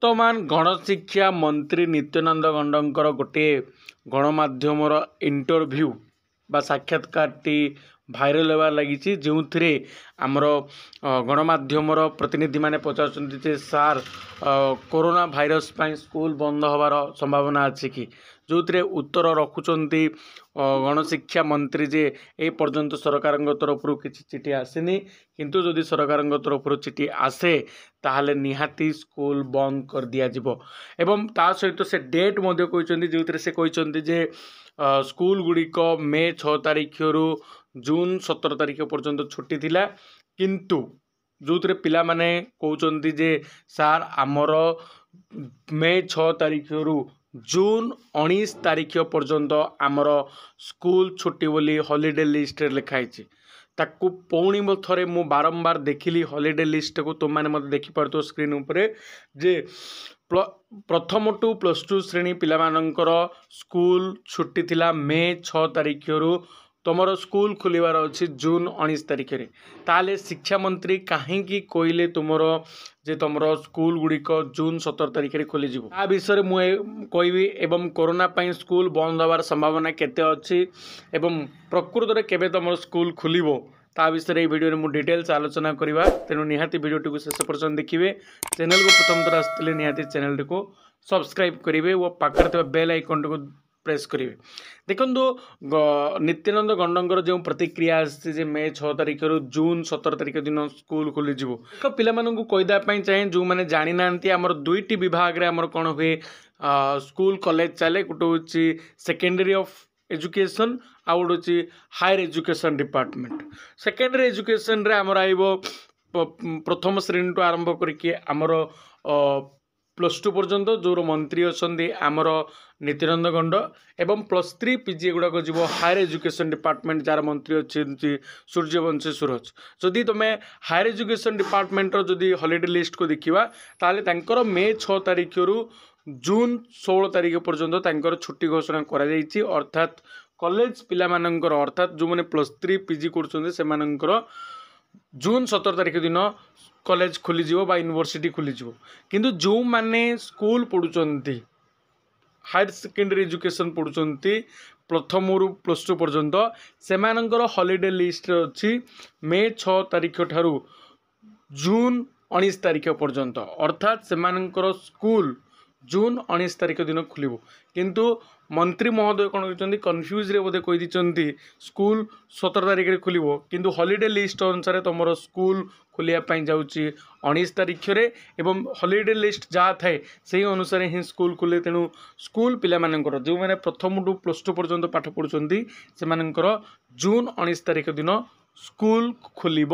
ବର୍ତ୍ତମାନ ଗଣଶିକ୍ଷା ମନ୍ତ୍ରୀ ନିତ୍ୟାନନ୍ଦ ଗଣ୍ଡଙ୍କର ଗୋଟିଏ ଗଣମାଧ୍ୟମର ଇଣ୍ଟରଭ୍ୟୁ ବା ସାକ୍ଷାତକାରଟି ଭାଇରାଲ ହେବାରେ ଲାଗିଛି, ଯେଉଁଥିରେ ଆମର ଗଣମାଧ୍ୟମର ପ୍ରତିନିଧିମାନେ ପଚାରୁଛନ୍ତି ଯେ ସାର୍ କୋରୋନା ଭାଇରସ୍ ପାଇଁ ସ୍କୁଲ ବନ୍ଦ ହେବାର ସମ୍ଭାବନା ଅଛି କି, ଯେଉଁଥିରେ ଉତ୍ତର ରଖୁଛନ୍ତି ଗଣଶିକ୍ଷା ମନ୍ତ୍ରୀ ଯେ ଏ ପର୍ଯ୍ୟନ୍ତ ସରକାରଙ୍କ ତରଫରୁ କିଛି ଚିଠି ଆସିନି, କିନ୍ତୁ ଯଦି ସରକାରଙ୍କ ତରଫରୁ ଚିଠି ଆସେ ତାହେଲେ ନିହାତି ସ୍କୁଲ ବନ୍ଦ କରିଦିଆଯିବ। ଏବଂ ତା ସହିତ ସେ ଡେଟ୍ ମଧ୍ୟ କହିଛନ୍ତି, ଯେଉଁଥିରେ ସେ କହିଛନ୍ତି ଯେ ସ୍କୁଲ ଗୁଡ଼ିକ ମେ 6 ତାରିଖରୁ ଜୁନ୍ 17 ତାରିଖ ପର୍ଯ୍ୟନ୍ତ ଛୁଟି ଥିଲା, କିନ୍ତୁ ଯେଉଁଥିରେ ପିଲାମାନେ କହୁଛନ୍ତି ଯେ ସାର୍ ଆମର ମେ 6 ତାରିଖରୁ ଜୁନ୍ 19 ତାରିଖ ପର୍ଯ୍ୟନ୍ତ ଆମର ସ୍କୁଲ ଛୁଟି ବୋଲି ହଲିଡେ ଲିଷ୍ଟରେ ଲେଖା ହେଇଛି। ତାକୁ ପୁଣି ଥରେ ମୁଁ ବାରମ୍ବାର ଦେଖିଲି ହଲିଡେ ଲିଷ୍ଟକୁ, ତୁମମାନେ ମୋତେ ଦେଖିପାରୁଥିବ ସ୍କ୍ରିନ୍ ଉପରେ ଯେ ପ୍ରଥମ ଟୁ +2 ଶ୍ରେଣୀ ପିଲାମାନଙ୍କର ସ୍କୁଲ ଛୁଟି ଥିଲା ମେ 6 ତାରିଖରୁ, ତୁମର ସ୍କୁଲ ଖୋଲିବାର ଅଛି ଜୁନ୍ 19 ତାରିଖରେ। ତାହେଲେ ଶିକ୍ଷାମନ୍ତ୍ରୀ କାହିଁକି କହିଲେ ତୁମର ଯେ ତୁମର ସ୍କୁଲ ଗୁଡ଼ିକ ଜୁନ୍ 17 ତାରିଖରେ ଖୋଲିଯିବ? ତା ବିଷୟରେ ମୁଁ କହିବି ଏବଂ କରୋନା ପାଇଁ ସ୍କୁଲ ବନ୍ଦ ହେବାର ସମ୍ଭାବନା କେତେ ଅଛି ଏବଂ ପ୍ରକୃତରେ କେବେ ତୁମର ସ୍କୁଲ ଖୋଲିବ ତା ବିଷୟରେ এই ভিডিওରେ ମୁଁ ডিটেলস আলোচনা କରିବା। ତେଣୁ ନିହାତି ଭିଡ଼ିଓଟିକୁ ଶେଷ ପର୍ଯ୍ୟନ୍ତ ଦେଖିବେ। ଚ୍ୟାନେଲକୁ ପ୍ରଥମ ଥର ଆସିଥିଲେ ନିହାତି ଚ୍ୟାନେଲଟିକୁ ସବସ୍କ୍ରାଇବ୍ କରିବେ ଓ ପାଖରେ ଥିବା ବେଲ୍ ଆଇକନ୍ଟିକୁ ପ୍ରେସ୍ କରିବେ। ଦେଖନ୍ତୁ ନିତ୍ୟାନନ୍ଦ ଗଣ୍ଡଙ୍କର ଯେଉଁ ପ୍ରତିକ୍ରିୟା ଆସିଛି ଯେ ମେ 6 ତାରିଖରୁ ଜୁନ୍ 17 ତାରିଖ ଦିନ ସ୍କୁଲ ଖୋଲିଯିବ, ଏକ ପିଲାମାନଙ୍କୁ କହିଦେବା ପାଇଁ ଚାହେଁ ଯେଉଁମାନେ ଜାଣିନାହାନ୍ତି ଆମର ଦୁଇଟି ବିଭାଗରେ ଆମର କ'ଣ ହୁଏ ସ୍କୁଲ କଲେଜ ଚାଲେ। ଗୋଟେ ହେଉଛି ସେକେଣ୍ଡାରୀ ଅଫ୍ एजुकेशन आउ गोटे higher education department. Secondary education रे आमर आइब प्रथम श्रेणी टू आरंभ करके आमर +2 पर्यंत जो मंत्री अच्छा आमर नित्यानंद गंड एवं +3 PG गुड़ाक जीव हायर एजुकेशन डिपार्टमेंट जार मंत्री अच्छे सूर्यवंशी सूरज। जदि तुम हायर एजुकेशन डिपार्टमेंट जदि हॉलिडे लिस्ट को देखा ताले तांकर मे 6 तारिखर जून 16 तारिख पर्यंत छुट्टी घोषणा कर, अर्थात कॉलेज पिला मानकर अर्थात जो मैंने +3 PG कर जून 17 तारिख दिन कॉलेज खोली बा यूनिवर्सिटी खोली, किंतु जो माने स्कूल पढ़ुचंती हायर सेकेंडरी एजुकेशन पढ़ुचंती प्रथम रु +2 पर्यंत से हॉलिडे लिस्ट अच्छी मे 6 तारिख ठारू जून 19 तारिख पर्यंत, अर्थात से स्कूल जून 19 तारिख दिन खुल, किंतु मंत्री महोदय कौन कहते कन्फ्यूज रे बोधे कही स्कूल 17 तारिख रे खुल, किंतु हॉलिडे लिस्ट अनुसार तुम स्कूल खोलिया जाऊँगी 19 तारिख रे एवं हॉलिडे लिस्ट जहाँ थाए से अनुसार ही स्कूल खुले। तेणु स्कूल पिला मानकर जो मैंने प्रथम टू +2 पर्यंत पाठ पढ़ुंट से जून 19 तारिख दिन स्कूल खोल।